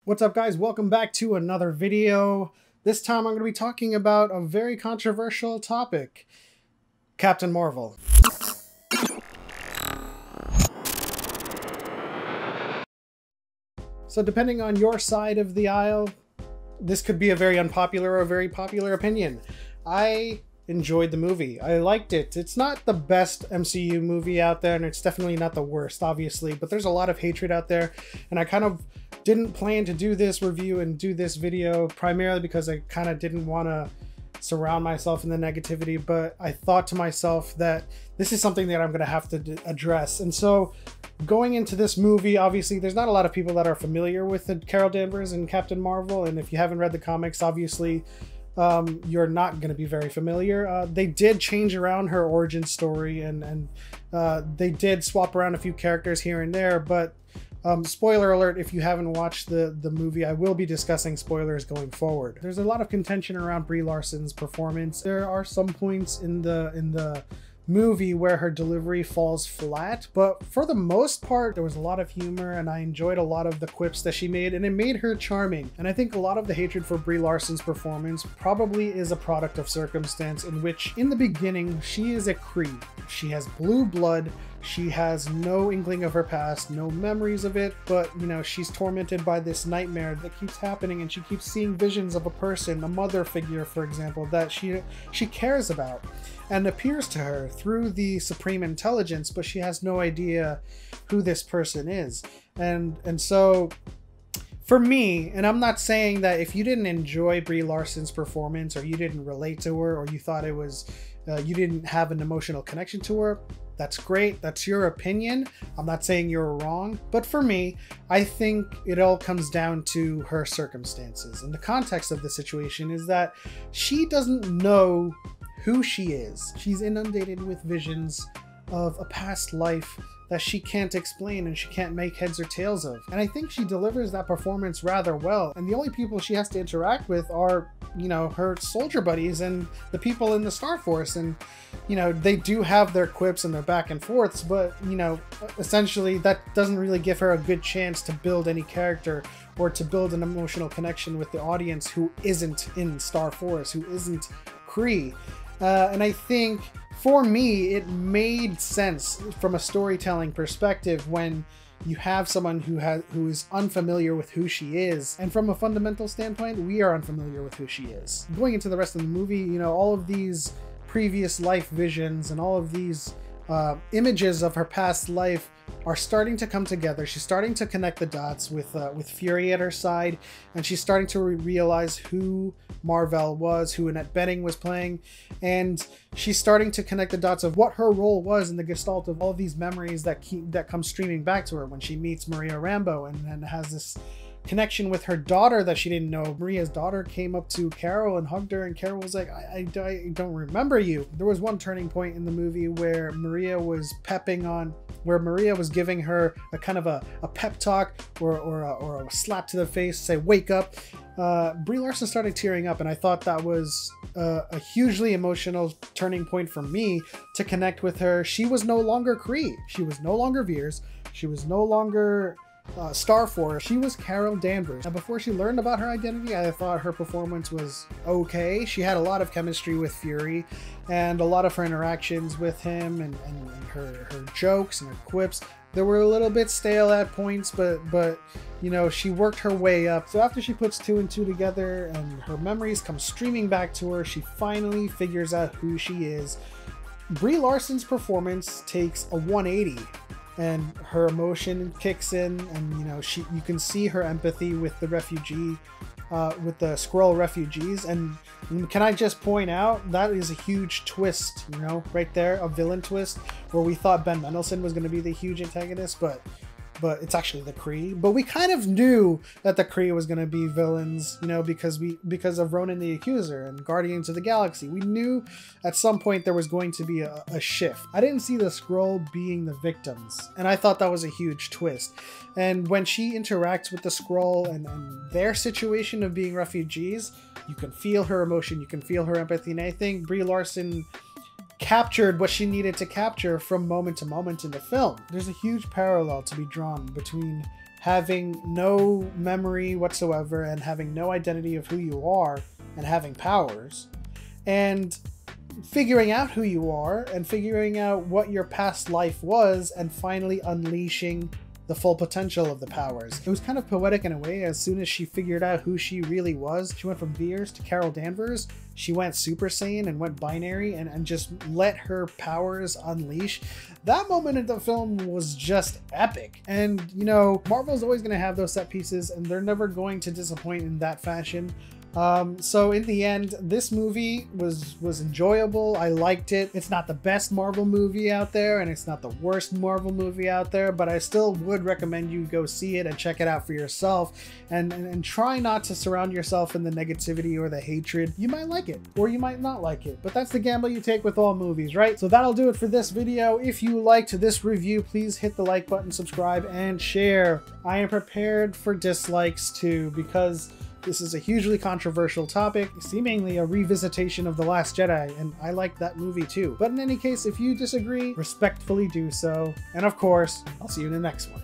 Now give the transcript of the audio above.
What's up, guys? Welcome back to another video. This time I'm going to be talking about a very controversial topic, Captain Mar-Vell. So depending on your side of the aisle, this could be a very unpopular or a very popular opinion. I enjoyed the movie. I liked it. It's not the best MCU movie out there, and it's definitely not the worst, obviously, but there's a lot of hatred out there, and I kind of didn't plan to do this review and do this video primarily because I kind of didn't want to surround myself in the negativity, but I thought to myself that this is something that I'm going to have to address. And so going into this movie, obviously there's not a lot of people that are familiar with Carol Danvers and Captain Mar-Vell, and if you haven't read the comics, obviously you're not going to be very familiar. They did change around her origin story, and they did swap around a few characters here and there, but spoiler alert, if you haven't watched the movie, I will be discussing spoilers going forward. There's a lot of contention around Brie Larson's performance. There are some points in the movie where her delivery falls flat, but for the most part there was a lot of humor, and I enjoyed a lot of the quips that she made, and it made her charming. And I think a lot of the hatred for Brie Larson's performance probably is a product of circumstance, in which in the beginning she is a Kree. She has blue blood, she has no inkling of her past, no memories of it, but you know, she's tormented by this nightmare that keeps happening, and she keeps seeing visions of a person, a mother figure for example, that she cares about and appears to her through the supreme intelligence, but she has no idea who this person is. And so for me, and I'm not saying that if you didn't enjoy Brie Larson's performance, or you didn't relate to her, or you thought it was you didn't have an emotional connection to her, that's great, that's your opinion. I'm not saying you're wrong, but for me, I think it all comes down to her circumstances. And the context of the situation is that she doesn't know who she is. She's inundated with visions of a past life that she can't explain and she can't make heads or tails of. And I think she delivers that performance rather well. And the only people she has to interact with are, you know, her soldier buddies and the people in the Star Force. And, you know, they do have their quips and their back and forths, but, you know, essentially that doesn't really give her a good chance to build any character or to build an emotional connection with the audience who isn't in Star Force, who isn't Kree. And I think for me, it made sense from a storytelling perspective when you have someone who is unfamiliar with who she is. And from a fundamental standpoint, we are unfamiliar with who she is. Going into the rest of the movie, you know, all of these previous life visions and all of these images of her past life are starting to come together. She's starting to connect the dots with Fury at her side, and she's starting to realize who Mar-Vell was, who Annette Bening was playing, and she's starting to connect the dots of what her role was in the gestalt of all these memories that come streaming back to her when she meets Maria Rambeau and has this connection with her daughter that she didn't know. Maria's daughter came up to Carol and hugged her, and Carol was like, I don't remember you. There was one turning point in the movie where Maria was giving her a kind of a pep talk or a slap to the face, say wake up. Brie Larson started tearing up, and I thought that was a hugely emotional turning point for me to connect with her. She was no longer Kree, she was no longer Veers, she was no longer Star Force. She was Carol Danvers. Now, before she learned about her identity, I thought her performance was okay. She had a lot of chemistry with Fury, and a lot of her interactions with him and her jokes and her quips, they were a little bit stale at points, but you know, she worked her way up. So after she puts two and two together and her memories come streaming back to her, she finally figures out who she is. Brie Larson's performance takes a 180. And her emotion kicks in, and you know, you can see her empathy with the refugee, with the Skrull refugees. And can I just point out, that is a huge twist, you know, right there, a villain twist, where we thought Ben Mendelsohn was going to be the huge antagonist, but it's actually the Kree. But we kind of knew that the Kree was going to be villains, you know, because of Ronan the Accuser and Guardians of the Galaxy. We knew at some point there was going to be a shift. I didn't see the Skrull being the victims, and I thought that was a huge twist. And when she interacts with the Skrull and their situation of being refugees, you can feel her emotion, you can feel her empathy, and I think Brie Larson captured what she needed to capture from moment to moment in the film. There's a huge parallel to be drawn between having no memory whatsoever and having no identity of who you are and having powers, and figuring out who you are and figuring out what your past life was and finally unleashing the full potential of the powers. It was kind of poetic in a way. As soon as she figured out who she really was, she went from Veers to Carol Danvers. She went Super Saiyan and went binary and just let her powers unleash. That moment in the film was just epic. And, you know, Marvel's always going to have those set pieces and they're never going to disappoint in that fashion. So in the end, this movie was enjoyable. I liked it. It's not the best Marvel movie out there, and it's not the worst Marvel movie out there, but I still would recommend you go see it and check it out for yourself, and try not to surround yourself in the negativity or the hatred. You might like it, or you might not like it, but that's the gamble you take with all movies, right? So that'll do it for this video. If you liked this review, please hit the like button, subscribe, and share. I am prepared for dislikes too, because this is a hugely controversial topic, seemingly a revisitation of The Last Jedi, and I like that movie too. But in any case, if you disagree, respectfully do so. And of course, I'll see you in the next one.